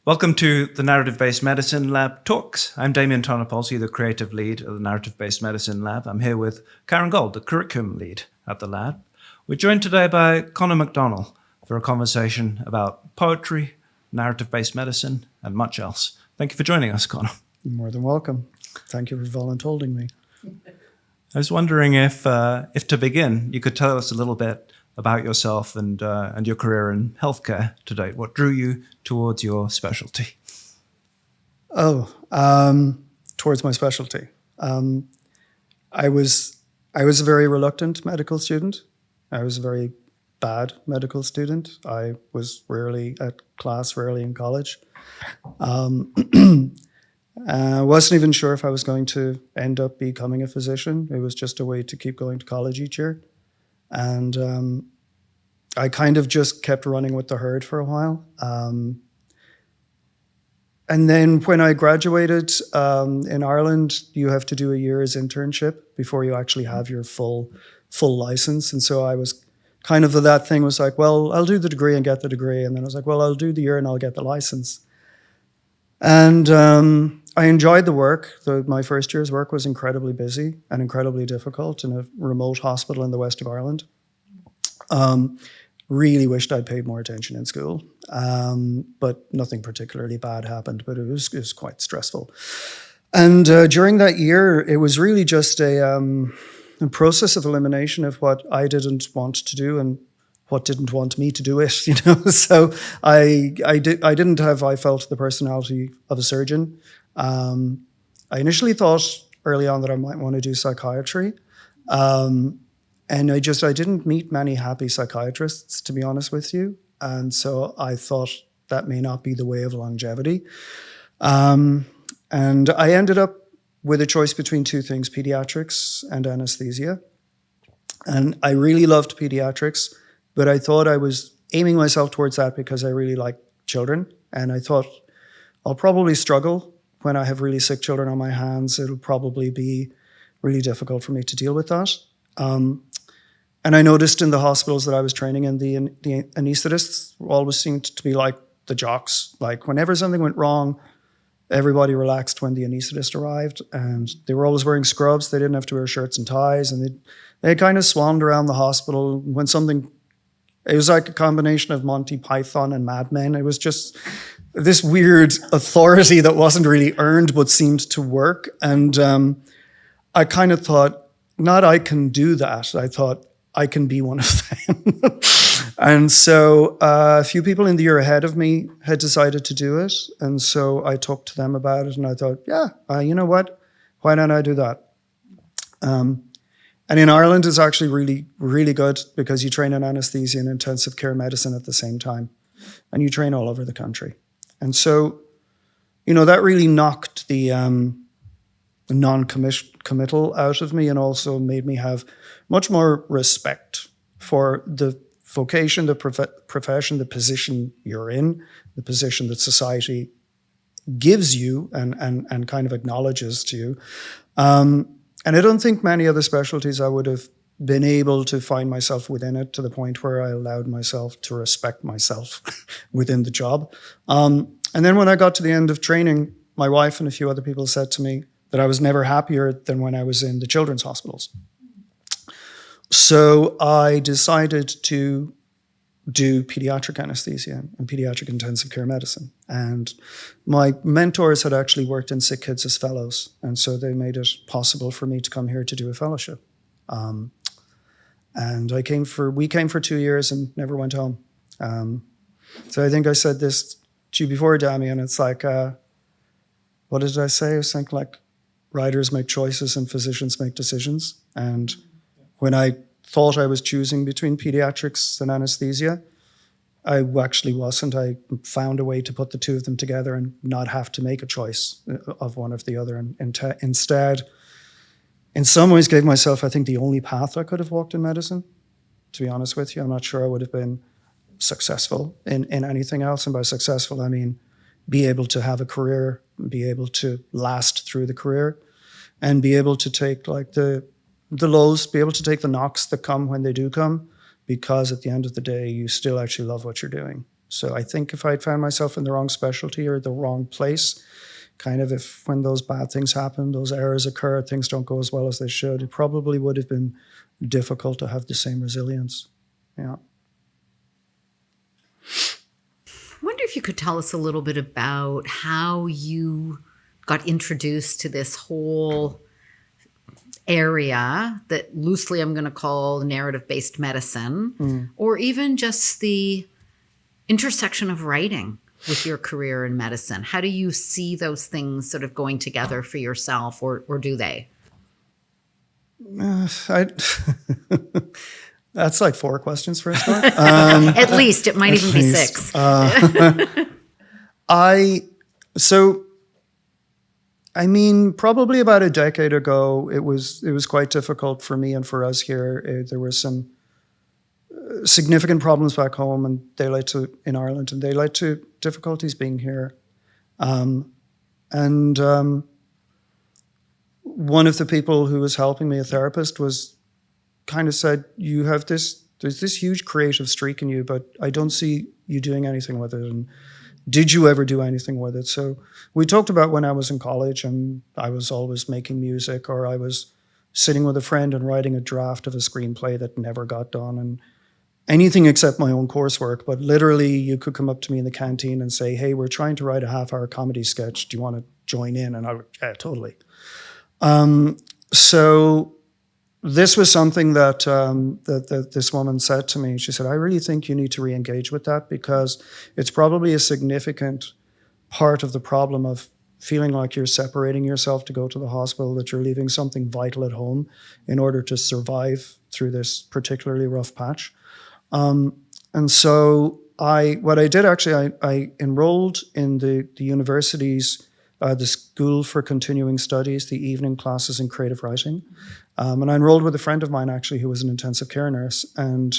Welcome to the Narrative-Based Medicine Lab Talks. I'm Damien Tonopolsky, the creative lead of the Narrative-Based Medicine Lab. I'm here with Karen Gold, the curriculum lead at the lab. We're joined today by Conor Mc Donnell for a conversation about poetry, narrative-based medicine, and much else. Thank you for joining us, Conor. You're more than welcome. Thank you for volunteering me. I was wondering if to begin, you could tell us a little bit about yourself and your career in healthcare to date. What drew you towards your specialty? Towards my specialty. I was a very reluctant medical student. I was a very bad medical student. I was rarely at class, rarely in college. I wasn't even sure if I was going to end up becoming a physician. It was just a way to keep going to college each year. And I kind of just kept running with the herd for a while. And then when I graduated in Ireland, you have to do a year's internship before you actually have your full license. And so I was kind of that thing was like, well, I'll do the degree and get the degree. And then I was like, well, I'll do the year and I'll get the license. And I enjoyed the work. My first year's work was incredibly busy and incredibly difficult in a remote hospital in the west of Ireland. Really wished I'd paid more attention in school, but nothing particularly bad happened, but it was quite stressful. And during that year, it was really just a process of elimination of what I didn't want to do and what didn't want me to do it, So I felt the personality of a surgeon. I initially thought early on that I might want to do psychiatry. And I didn't meet many happy psychiatrists, to be honest with you. And so I thought that may not be the way of longevity. And I ended up with a choice between two things, pediatrics and anesthesia. And I really loved pediatrics, but I thought I was aiming myself towards that because I really like children. And I thought I'll probably struggle when I have really sick children on my hands. It'll probably be really difficult for me to deal with that. And I noticed in the hospitals that I was training in, the anesthetists always seemed to be like the jocks. Like whenever something went wrong, everybody relaxed when the anesthetist arrived, and they were always wearing scrubs. They didn't have to wear shirts and ties, and they kind of swarmed around the hospital. It was like a combination of Monty Python and Mad Men. It was just this weird authority that wasn't really earned but seemed to work. And I kind of thought, not I can do that. I thought I can be one of them. And so a few people in the year ahead of me had decided to do it. And so I talked to them about it and I thought, you know what? Why don't I do that? And in Ireland, it's actually really, really good because you train in anesthesia and intensive care medicine at the same time. And you train all over the country. And so, that really knocked the non-committal out of me and also made me have much more respect for the vocation, the profession, the position you're in, the position that society gives you and kind of acknowledges to you. And I don't think many other specialties I would have been able to find myself within it to the point where I allowed myself to respect myself within the job. And then when I got to the end of training, my wife and a few other people said to me that I was never happier than when I was in the children's hospitals. So I decided to do pediatric anesthesia and pediatric intensive care medicine. And my mentors had actually worked in SickKids as fellows. And so they made it possible for me to come here to do a fellowship. And we came for 2 years and never went home. So I think I said this to you before, Damien. It's like, what did I say? I was saying like, writers make choices and physicians make decisions. And when I thought I was choosing between pediatrics and anesthesia, I actually wasn't. I found a way to put the two of them together and not have to make a choice of one or the other. And instead, in some ways, gave myself, I think, the only path I could have walked in medicine. To be honest with you, I'm not sure I would have been successful in anything else. And by successful, I mean be able to have a career, be able to last through the career, and be able to take like the lows, be able to take the knocks that come when they do come, because at the end of the day, you still actually love what you're doing. So I think if I'd found myself in the wrong specialty or the wrong place, kind of if when those bad things happen, those errors occur, things don't go as well as they should, it probably would have been difficult to have the same resilience. Yeah. I wonder if you could tell us a little bit about how you got introduced to this whole area that loosely I'm going to call narrative-based medicine, or even just the intersection of writing with your career in medicine. How do you see those things sort of going together for yourself, or do they? That's like 4 questions for a start. At least. It might even be 6. Probably about a decade ago, it was quite difficult for me and for us here. There were some significant problems back home, and in Ireland, and they led to difficulties being here. One of the people who was helping me, a therapist, was kind of said, there's this huge creative streak in you, but I don't see you doing anything with it. And did you ever do anything with it? So we talked about when I was in college and I was always making music, or I was sitting with a friend and writing a draft of a screenplay that never got done, and anything except my own coursework. But literally you could come up to me in the canteen and say, hey, we're trying to write a half-hour comedy sketch. Do you want to join in? And I would, yeah, totally. So this was something that this woman said to me. She said, I really think you need to re-engage with that, because it's probably a significant part of the problem of feeling like you're separating yourself to go to the hospital, that you're leaving something vital at home in order to survive through this particularly rough patch. And so I enrolled in the university's the School for Continuing Studies, the evening classes in creative writing. And I enrolled with a friend of mine, actually, who was an intensive care nurse. And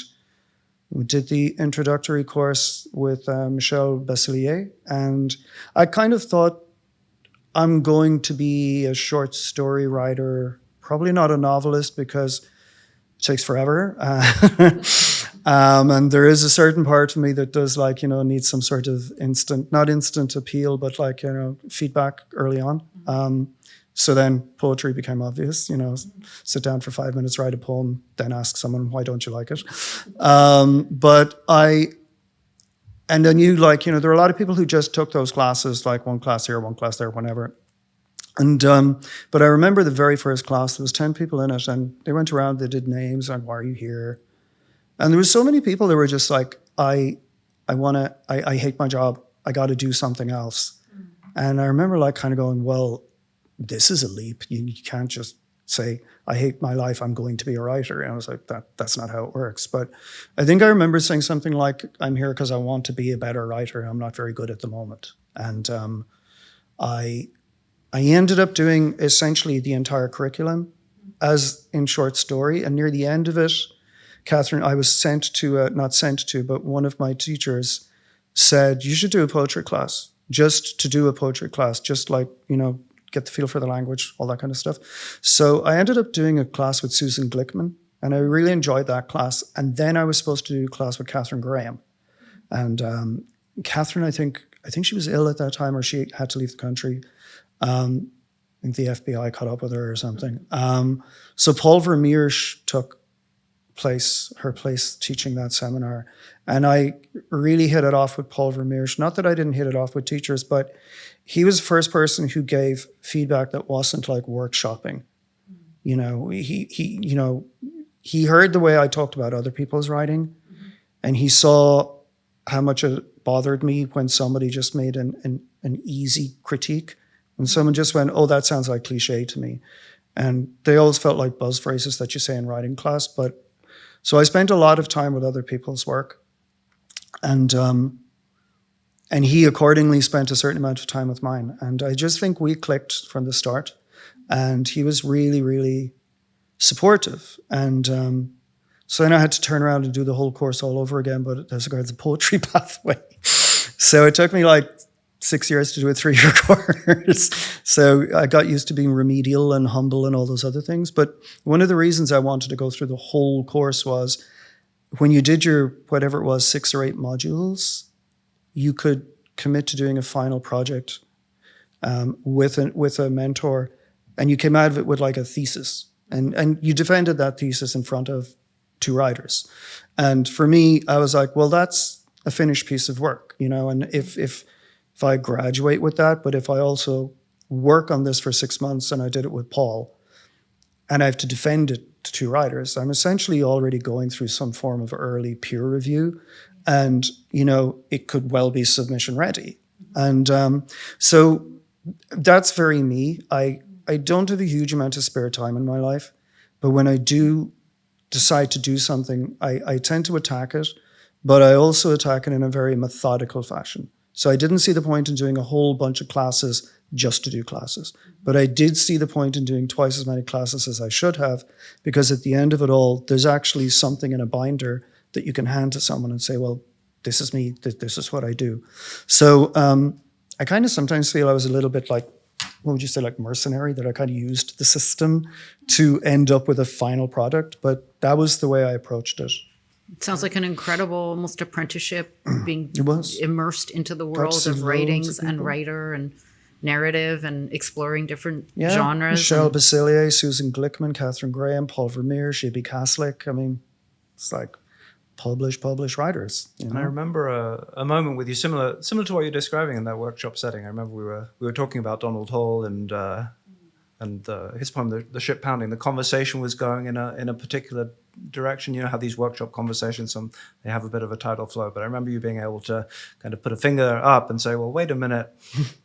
we did the introductory course with Michel Bassilier. And I kind of thought, I'm going to be a short story writer, probably not a novelist, because it takes forever. And there is a certain part of me that does need some sort of not instant appeal, but feedback early on. So then poetry became obvious, sit down for 5 minutes, write a poem, then ask someone, why don't you like it? And I knew there are a lot of people who just took those classes, like one class here, one class there, whenever. And but I remember the very first class, there was 10 people in it, and they went around, they did names, and why are you here? And there was so many people that were just like, I hate my job, I got to do something else. And I remember kind of going, well, this is a leap. You can't just say, I hate my life, I'm going to be a writer. And I was like, that's not how it works. But I think I remember saying something like, I'm here because I want to be a better writer. I'm not very good at the moment. And I ended up doing essentially the entire curriculum as in short story. And near the end of it, Catherine, I was but one of my teachers said, you should do a poetry class, just to do a poetry class, just get the feel for the language, all that kind of stuff. So I ended up doing a class with Susan Glickman, and I really enjoyed that class. And then I was supposed to do a class with Catherine Graham. And Catherine, I think she was ill at that time, or she had to leave the country. I think the FBI caught up with her or something. So Paul Vermeersch took her place teaching that seminar. And I really hit it off with Paul Vermeersch. Not that I didn't hit it off with teachers, but he was the first person who gave feedback that wasn't like workshopping. He heard the way I talked about other people's writing, and he saw how much it bothered me when somebody just made an easy critique. When someone just went, oh, that sounds like cliche to me. And they always felt like buzz phrases that you say in writing class. So I spent a lot of time with other people's work. And he accordingly spent a certain amount of time with mine. And I just think we clicked from the start. And he was really, really supportive. And so then I had to turn around and do the whole course all over again, but as regards the poetry pathway. So it took me 6 years to do a 3-year course. So I got used to being remedial and humble and all those other things. But one of the reasons I wanted to go through the whole course was when you did your, whatever it was, 6 or 8 modules, you could commit to doing a final project with a mentor, and you came out of it with like a thesis, and you defended that thesis in front of 2 writers. And for me, I was like, well, that's a finished piece of work, and if I graduate with that, but if I also work on this for 6 months, and I did it with Paul, and I have to defend it to 2 writers, I'm essentially already going through some form of early peer review, and it could well be submission ready. And so that's very me. I don't have a huge amount of spare time in my life, but when I do decide to do something, I tend to attack it, but I also attack it in a very methodical fashion. So I didn't see the point in doing a whole bunch of classes just to do classes, but I did see the point in doing twice as many classes as I should have, because at the end of it all, there's actually something in a binder that you can hand to someone and say, well, this is me, this is what I do. So I kind of sometimes feel I was a little bit like, what would you say, like mercenary, that I kind of used the system to end up with a final product. But that was the way I approached it. It sounds like an incredible, almost apprenticeship, being immersed into the world of writings and writer and narrative and exploring different genres. Michelle Basilier, Susan Glickman, Catherine Graham, Paul Vermeer, Shibi Kaslik. I mean, it's like publish writers. And I remember a moment with you similar to what you're describing in that workshop setting. I remember we were talking about Donald Hall and his poem, The Ship Pounding. The conversation was going in a particular direction. You know how these workshop conversations, they have a bit of a tidal flow. But I remember you being able to kind of put a finger up and say, well, wait a minute,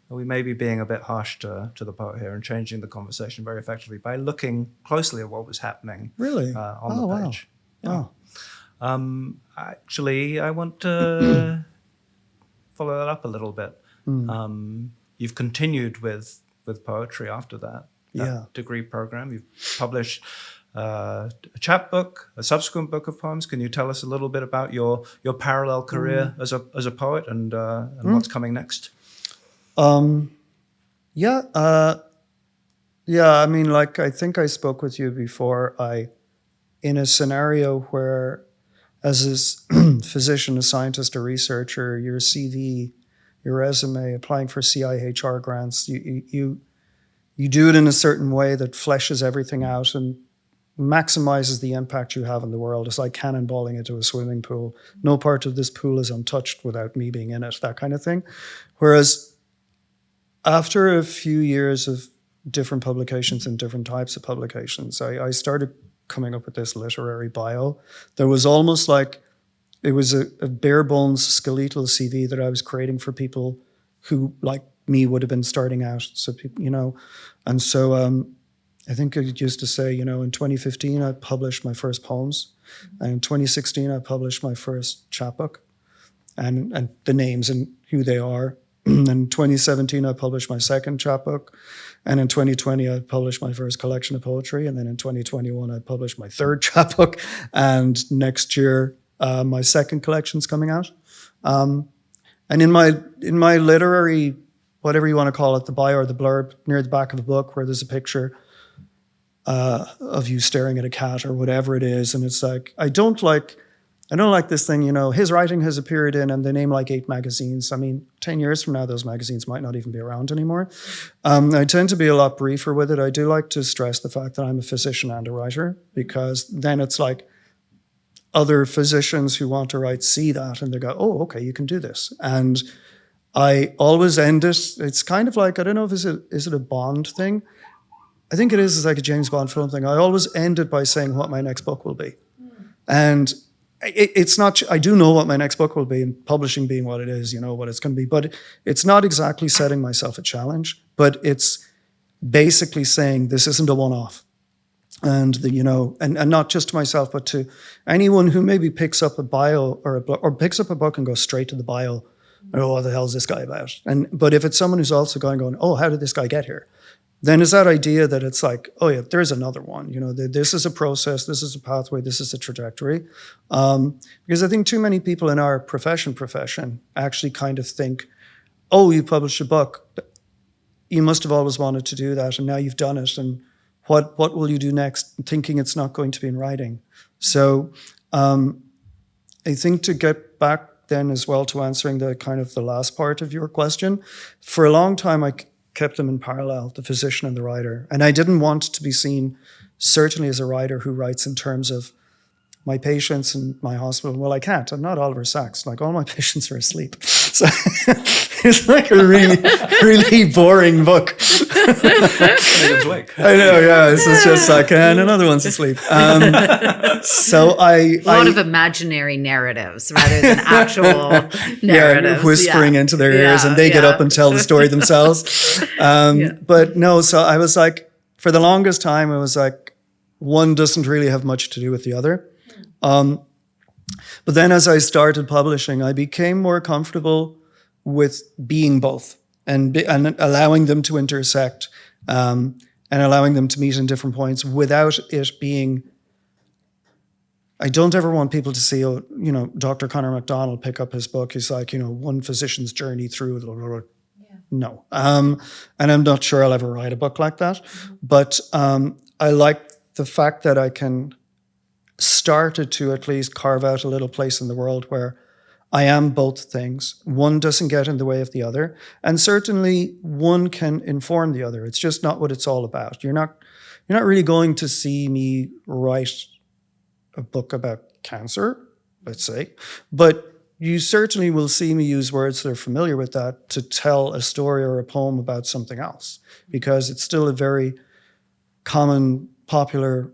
we may be being a bit harsh to the poet here, and changing the conversation very effectively by looking closely at what was happening on the page. Wow. Yeah. Actually, I want to follow that up a little bit. You've continued with poetry after that degree program. You've published a chapbook, a subsequent book of poems. Can you tell us a little bit about your parallel career as a poet and what's coming next? I mean, like, I think I spoke with you before. In a scenario where, as a physician, a scientist, a researcher, your CV, your resume, applying for CIHR grants, you do it in a certain way that fleshes everything out and maximizes the impact you have in the world. It's like cannonballing into a swimming pool. No part of this pool is untouched without me being in it, that kind of thing. Whereas after a few years of different publications and different types of publications, I started coming up with this literary bio. There was almost like, it was a bare bones skeletal CV that I was creating for people who, like me, would have been starting out. So people, and so I think I used to say, in 2015 I published my first poems, and in 2016 I published my first chapbook, and the names and who they are. In 2017 I published my second chapbook, and in 2020 I published my first collection of poetry, and then in 2021 I published my third chapbook, and next year my second collection's coming out. And in my literary, whatever you want to call it, the bio or the blurb near the back of the book, where there's a picture of you staring at a cat or whatever it is, and it's like, I don't like this thing, his writing has appeared in, and they name like 8 magazines. I mean, 10 years from now, those magazines might not even be around anymore. I tend to be a lot briefer with it. I do like to stress the fact that I'm a physician and a writer, because then it's like other physicians who want to write see that and they go, oh, okay, you can do this. And I always end it. It's kind of like, I don't know if is it a Bond thing? I think it is. It's like a James Bond film thing. I always end it by saying what my next book will be. And it's not, I do know what my next book will be, and publishing being what it is, what it's going to be, but it's not exactly setting myself a challenge, but it's basically saying this isn't a one-off. And and not just to myself, but to anyone who maybe picks up a bio or picks up a book and goes straight to the bio. Oh, what the hell is this guy about? But if it's someone who's also going, oh, how did this guy get here? Then is that idea that it's like, oh yeah, there's another one. This is a process, this is a pathway, this is a trajectory. Because I think too many people in our profession actually kind of think, oh, you published a book, you must have always wanted to do that, and now you've done it, and what will you do next? Thinking it's not going to be in writing. So I think to get back then as well to answering the kind of the last part of your question. For a long time, I kept them in parallel, the physician and the writer. And I didn't want to be seen, certainly as a writer who writes in terms of my patients and my hospital. Well, I can't. I'm not Oliver Sacks. Like, all my patients are asleep. So it's like a really, really boring book. I know, yeah. This is just like, and another one's asleep. So a lot of imaginary narratives rather than actual narratives. Whispering into their ears, and they get up and tell the story themselves. But no, so I was like, for the longest time, I was like, one doesn't really have much to do with the other. But then as I started publishing, I became more comfortable with being both and allowing them to intersect and allowing them to meet in different points without it being... I don't ever want people to see, Dr. Conor Mc Donnell pick up his book. He's like, one physician's journey through... No. And I'm not sure I'll ever write a book like that. But I like the fact that I can... started to at least carve out a little place in the world where I am both things. One doesn't get in the way of the other. And certainly one can inform the other. It's just not what it's all about. You're not really going to see me write a book about cancer, let's say, but you certainly will see me use words that are familiar with that to tell a story or a poem about something else, because it's still a very common, popular,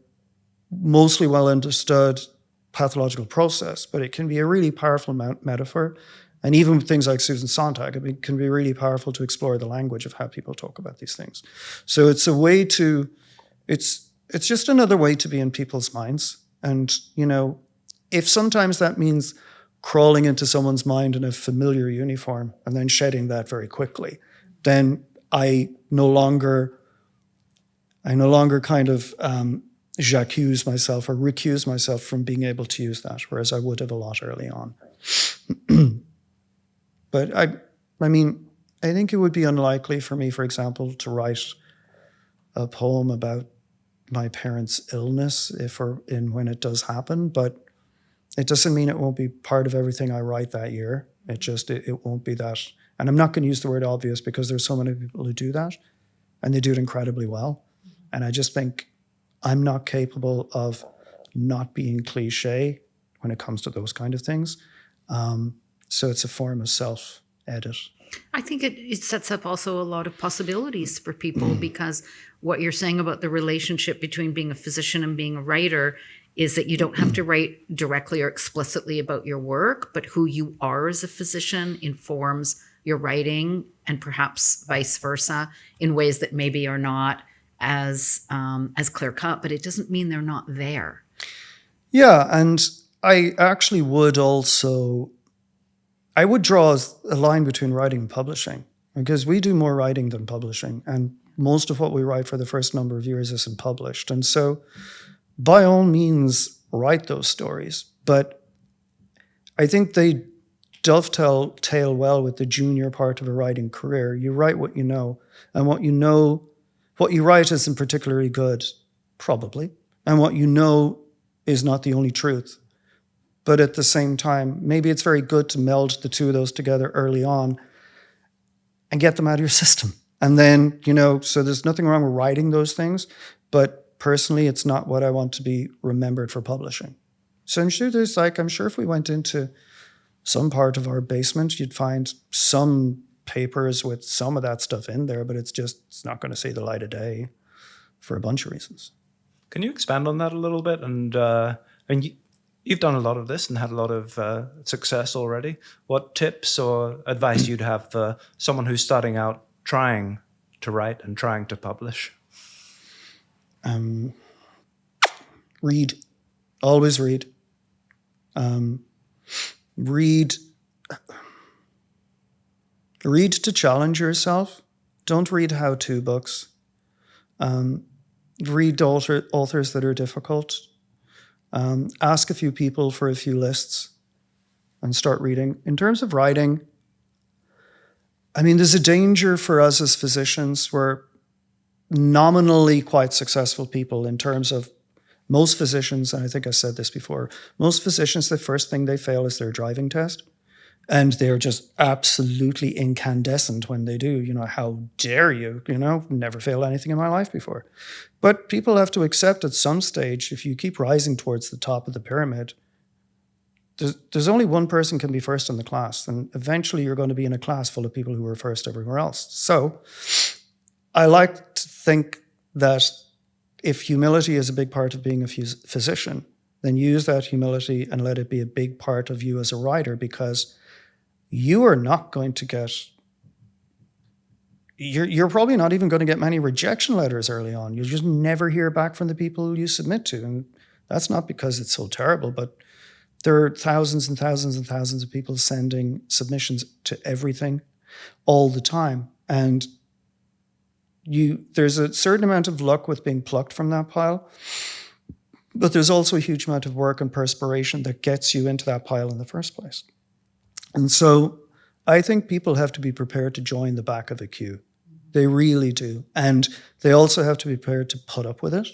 mostly well understood pathological process, but it can be a really powerful metaphor. And even with things like Susan Sontag, it can be really powerful to explore the language of how people talk about these things. So it's a way to, it's just another way to be in people's minds. And, if sometimes that means crawling into someone's mind in a familiar uniform and then shedding that very quickly, then I no longer kind of, j'accuse myself or recuse myself from being able to use that, whereas I would have a lot early on. But I think it would be unlikely for me, for example, to write a poem about my parents' illness when it does happen, but it doesn't mean it won't be part of everything I write that year. It won't be that. And I'm not going to use the word obvious because there's so many people who do that, and they do it incredibly well. And I just think I'm not capable of not being cliche when it comes to those kind of things. So it's a form of self-edit. I think it sets up also a lot of possibilities for people because what you're saying about the relationship between being a physician and being a writer is that you don't have to write directly or explicitly about your work, but who you are as a physician informs your writing, and perhaps vice versa in ways that maybe are not as clear cut, but it doesn't mean they're not there. Yeah, and I actually would also, I would draw a line between writing and publishing, because we do more writing than publishing, and most of what we write for the first number of years isn't published. And so by all means, write those stories, but I think they dovetail well with the junior part of a writing career. You write what you know, and what you write isn't particularly good, probably, and what you know is not the only truth. But at the same time, maybe it's very good to meld the two of those together early on and get them out of your system. And then, so there's nothing wrong with writing those things, but personally, it's not what I want to be remembered for publishing. So I'm sure if we went into some part of our basement, you'd find some papers with some of that stuff in there, but it's not going to see the light of day for a bunch of reasons. Can you expand on that a little bit? And you've done a lot of this and had a lot of success already. What tips or advice you'd have for someone who's starting out trying to write and trying to publish? Read. Always read. Read to challenge yourself. Don't read how-to books. Read authors that are difficult. Ask a few people for a few lists and start reading. In terms of writing, there's a danger for us as physicians. We're nominally quite successful people in terms of most physicians, and I think I said this before, most physicians, the first thing they fail is their driving test. And they're just absolutely incandescent when they do. How dare you? Never failed anything in my life before. But people have to accept at some stage, if you keep rising towards the top of the pyramid, there's only one person can be first in the class. And eventually you're going to be in a class full of people who are first everywhere else. So I like to think that if humility is a big part of being a physician, then use that humility and let it be a big part of you as a writer, because you are not going to get, you're probably not even going to get many rejection letters early on. You'll just never hear back from the people you submit to. And that's not because it's so terrible, but there are thousands and thousands and thousands of people sending submissions to everything all the time. And there's a certain amount of luck with being plucked from that pile, but there's also a huge amount of work and perspiration that gets you into that pile in the first place. And so I think people have to be prepared to join the back of a queue. They really do. And they also have to be prepared to put up with it.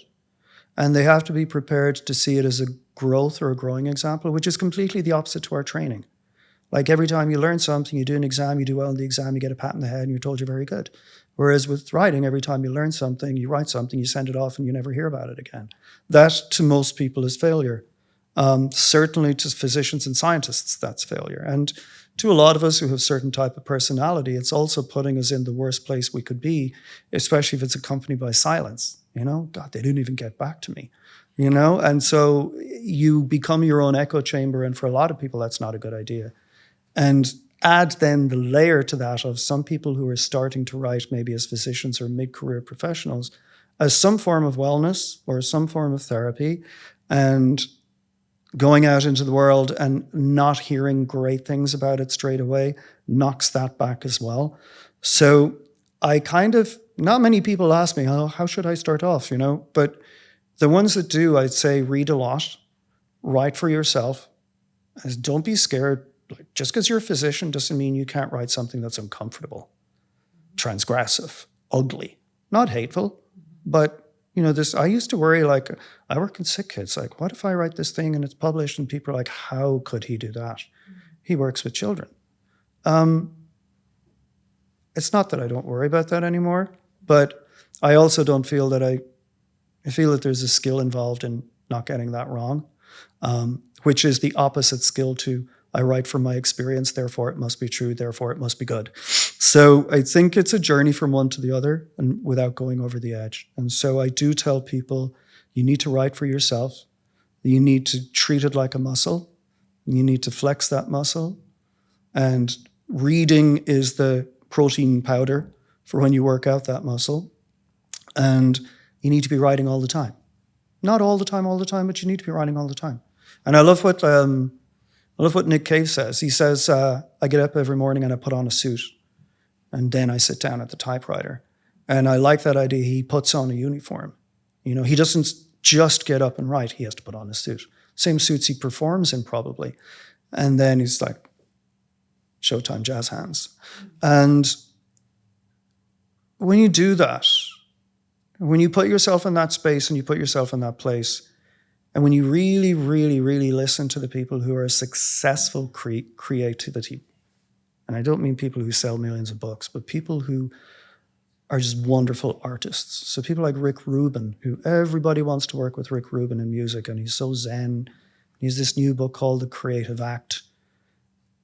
And they have to be prepared to see it as a growth or a growing example, which is completely the opposite to our training. Like every time you learn something, you do an exam, you do well in the exam, you get a pat on the head and you're told you're very good. Whereas with writing, every time you learn something, you write something, you send it off and you never hear about it again. That to most people is failure. Certainly to physicians and scientists, that's failure. And to a lot of us who have certain type of personality, it's also putting us in the worst place we could be, especially if it's accompanied by silence. God, they didn't even get back to me, And so you become your own echo chamber. And for a lot of people, that's not a good idea. And add then the layer to that of some people who are starting to write maybe as physicians or mid-career professionals as some form of wellness or some form of therapy, and going out into the world and not hearing great things about it straight away knocks that back as well. So not many people ask me, how should I start off, But the ones that do, I'd say read a lot, write for yourself, and don't be scared. Just because you're a physician doesn't mean you can't write something that's uncomfortable, transgressive, ugly, not hateful, but I used to worry, I work in SickKids, what if I write this thing and it's published and people are like, how could he do that? He works with children. It's not that I don't worry about that anymore, but I also don't feel that I feel that there's a skill involved in not getting that wrong, which is the opposite skill to I write from my experience, therefore it must be true, therefore it must be good. So I think it's a journey from one to the other and without going over the edge. And so I do tell people, you need to write for yourself. You need to treat it like a muscle. You need to flex that muscle. And reading is the protein powder for when you work out that muscle. And you need to be writing all the time. Not all the time, but you need to be writing all the time. And I love what Nick Cave says. He says, I get up every morning and I put on a suit. And then I sit down at the typewriter. And I like that idea. He puts on a uniform. He doesn't just get up and write. He has to put on a suit. Same suits he performs in probably. And then he's like, Showtime jazz hands. And when you do that, when you put yourself in that space and you put yourself in that place, and when you really, really, really listen to the people who are successful creativity, and I don't mean people who sell millions of books, but people who are just wonderful artists. So people like Rick Rubin, who everybody wants to work with Rick Rubin in music, and he's so zen. He has this new book called The Creative Act.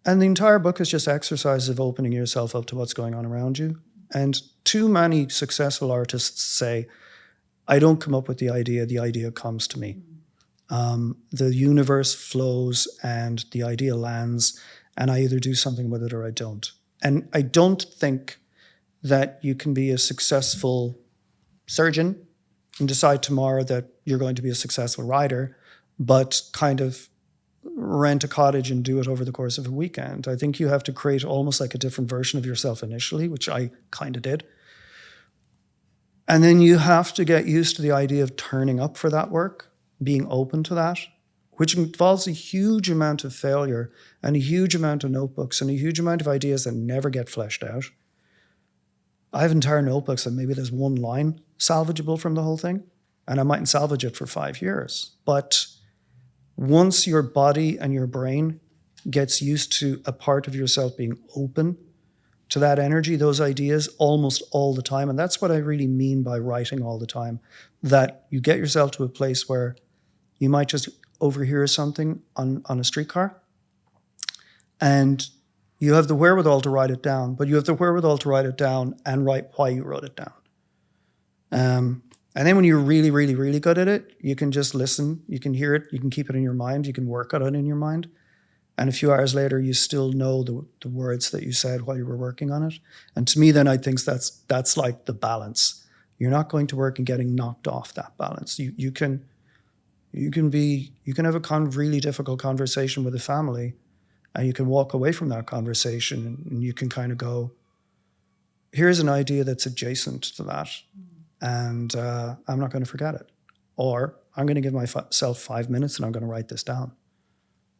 And the entire book is just exercises of opening yourself up to what's going on around you. And too many successful artists say, I don't come up with the idea comes to me. The universe flows and the idea lands, and I either do something with it or I don't. And I don't think that you can be a successful surgeon and decide tomorrow that you're going to be a successful writer, but kind of rent a cottage and do it over the course of a weekend. I think you have to create almost like a different version of yourself initially, which I kind of did. And then you have to get used to the idea of turning up for that work, being open to that, which involves a huge amount of failure and a huge amount of notebooks and a huge amount of ideas that never get fleshed out. I have entire notebooks that maybe there's one line salvageable from the whole thing, and I mightn't salvage it for 5 years. But once your body and your brain gets used to a part of yourself being open to that energy, those ideas, almost all the time. And that's what I really mean by writing all the time, that you get yourself to a place where you might just overhear something on a streetcar, and you have the wherewithal to write it down, but you have the wherewithal to write it down and write why you wrote it down. And then when you're really, really, really good at it, you can just listen, you can hear it, you can keep it in your mind, you can work on it in your mind. And a few hours later, you still know the words that you said while you were working on it. And to me, then I think that's like the balance. You're not going to work and getting knocked off that balance. You can have a really difficult conversation with a family, and you can walk away from that conversation and you can kind of go, here's an idea that's adjacent to that, and I'm not going to forget it. Or I'm going to give myself 5 minutes and I'm going to write this down.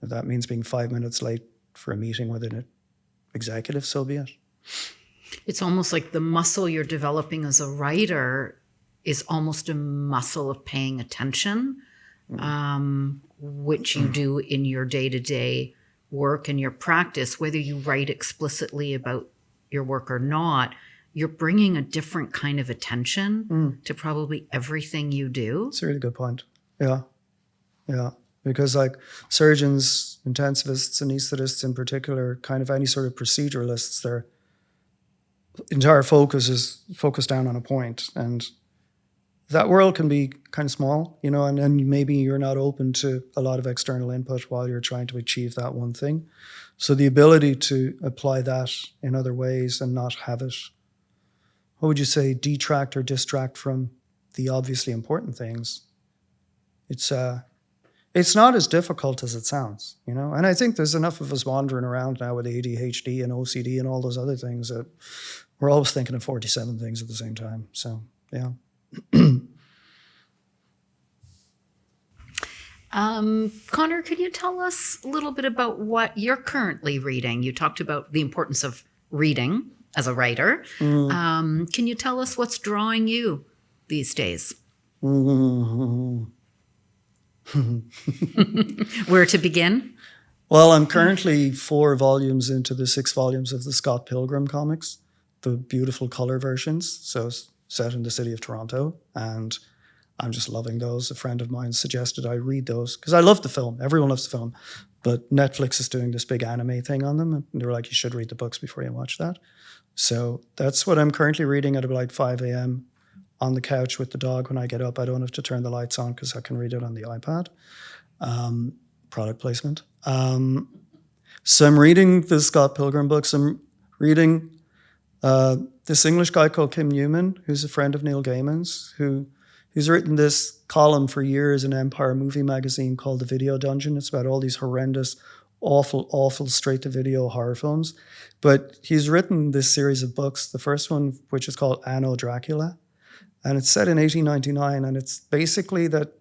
If that means being 5 minutes late for a meeting with an executive, so be it. It's almost like the muscle you're developing as a writer is almost a muscle of paying attention, which you do in your day-to-day work and your practice. Whether you write explicitly about your work or not, you're bringing a different kind of attention to probably everything you do. It's a really good point. Yeah. Because like surgeons, intensivists, anaesthetists in particular, kind of any sort of proceduralists, their entire focus is focused down on a point. And that world can be kind of small, and then maybe you're not open to a lot of external input while you're trying to achieve that one thing. So the ability to apply that in other ways and not have it, what would you say, detract or distract from the obviously important things, it's not as difficult as it sounds, And I think there's enough of us wandering around now with ADHD and OCD and all those other things that we're always thinking of 47 things at the same time. So, yeah. Conor, could you tell us a little bit about what you're currently reading? You talked about the importance of reading as a writer. Can you tell us what's drawing you these days? Where to begin? Well, I'm currently 4 volumes into the 6 volumes of the Scott Pilgrim comics, the beautiful color versions. So it's set in the city of Toronto, and I'm just loving those. A friend of mine suggested I read those because I love the film. Everyone loves the film, but Netflix is doing this big anime thing on them, and they were like, you should read the books before you watch that. So that's what I'm currently reading at about 5 a.m. on the couch with the dog. When I get up, I don't have to turn the lights on because I can read it on the iPad. Product placement. So I'm reading the Scott Pilgrim books. I'm reading this English guy called Kim Newman, who's a friend of Neil Gaiman's, who's written this column for years in Empire Movie Magazine called The Video Dungeon. It's about all these horrendous, awful straight-to-video horror films. But he's written this series of books, the first one, which is called Anno Dracula. And it's set in 1899, and it's basically that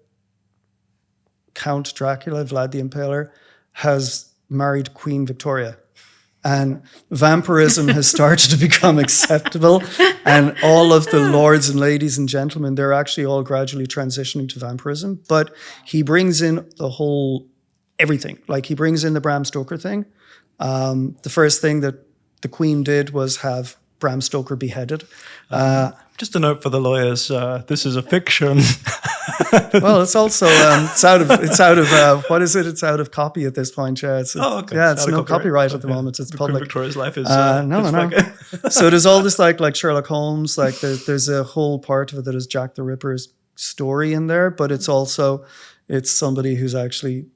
Count Dracula, Vlad the Impaler, has married Queen Victoria. And vampirism has started to become acceptable. And all of the lords and ladies and gentlemen, they're actually all gradually transitioning to vampirism. But he brings in everything. Like he brings in the Bram Stoker thing. The first thing that the Queen did was have Bram Stoker beheaded. Just a note for the lawyers: this is a fiction. Well, it's also it's out of what is it? It's out of copy at this point. Yeah, it's no copyright at the moment. It's public. Queen Victoria's life is no. So there's all this like Sherlock Holmes. Like there's a whole part of it that is Jack the Ripper's story in there, but it's somebody who's actually,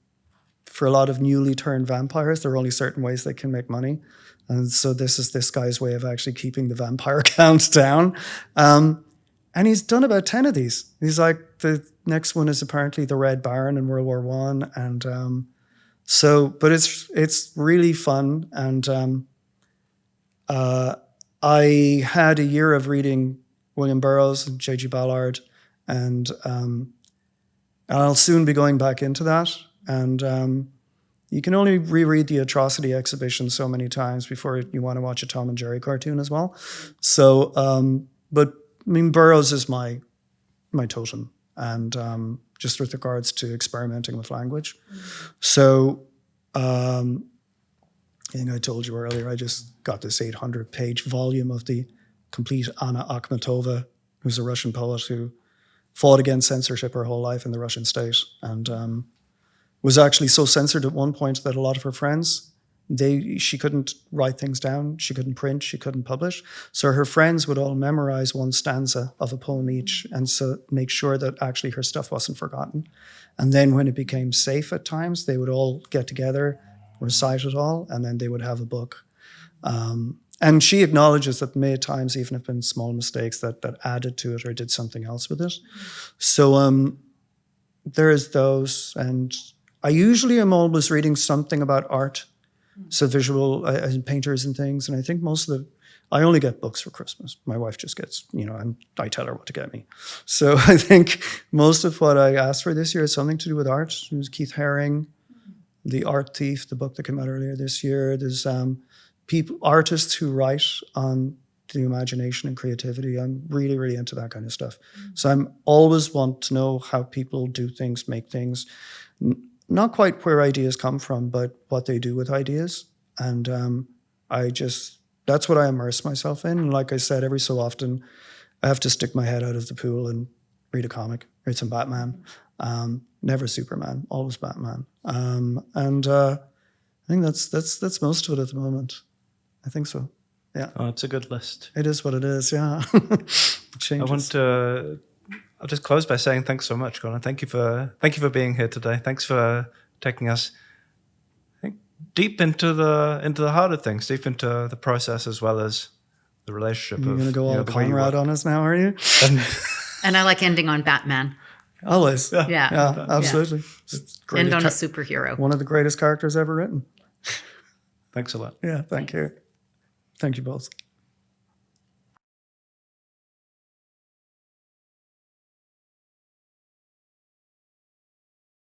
for a lot of newly turned vampires, there are only certain ways they can make money. And so this is this guy's way of actually keeping the vampire count down. And he's done about 10 of these. He's like, the next one is apparently the Red Baron in World War I. And but it's really fun. And I had a year of reading William Burroughs and J.G. Ballard. And I'll soon be going back into that. And you can only reread the Atrocity Exhibition so many times before you want to watch a Tom and Jerry cartoon as well. So, but I mean, Burroughs is my totem, and just with regards to experimenting with language. So I think I told you earlier, I just got this 800-page volume of the complete Anna Akhmatova, who's a Russian poet who fought against censorship her whole life in the Russian state, and was actually so censored at one point that a lot of her friends, she couldn't write things down, she couldn't print, she couldn't publish. So her friends would all memorize one stanza of a poem each, and so make sure that actually her stuff wasn't forgotten. And then when it became safe at times, they would all get together, recite it all, and then they would have a book. And she acknowledges that many times even have been small mistakes that added to it or did something else with it. So there is those, and I usually am always reading something about art, so visual and painters and things. And I think I only get books for Christmas. My wife just gets, and I tell her what to get me. So I think most of what I asked for this year is something to do with art. It was Keith Haring, The Art Thief, the book that came out earlier this year. There's artists who write on the imagination and creativity. I'm really, really into that kind of stuff. So I'm always want to know how people do things, make things, not quite where ideas come from, but what they do with ideas. And that's what I immerse myself in. And like I said, every so often I have to stick my head out of the pool and read a comic, read some Batman. Never Superman, always Batman. I think that's most of it at the moment. I think so. Yeah. Oh, it's a good list. It is what it is. Yeah. I'll just close by saying thanks so much, Conor. Thank you for being here today. Thanks for taking us, I think, deep into the heart of things, deep into the process as well as the relationship. You're going to go all Conrad on us now, are you? And I like ending on Batman. Always. Yeah, absolutely. Yeah. End on a superhero. One of the greatest characters ever written. Thanks a lot. Yeah, thank you. Thank you both.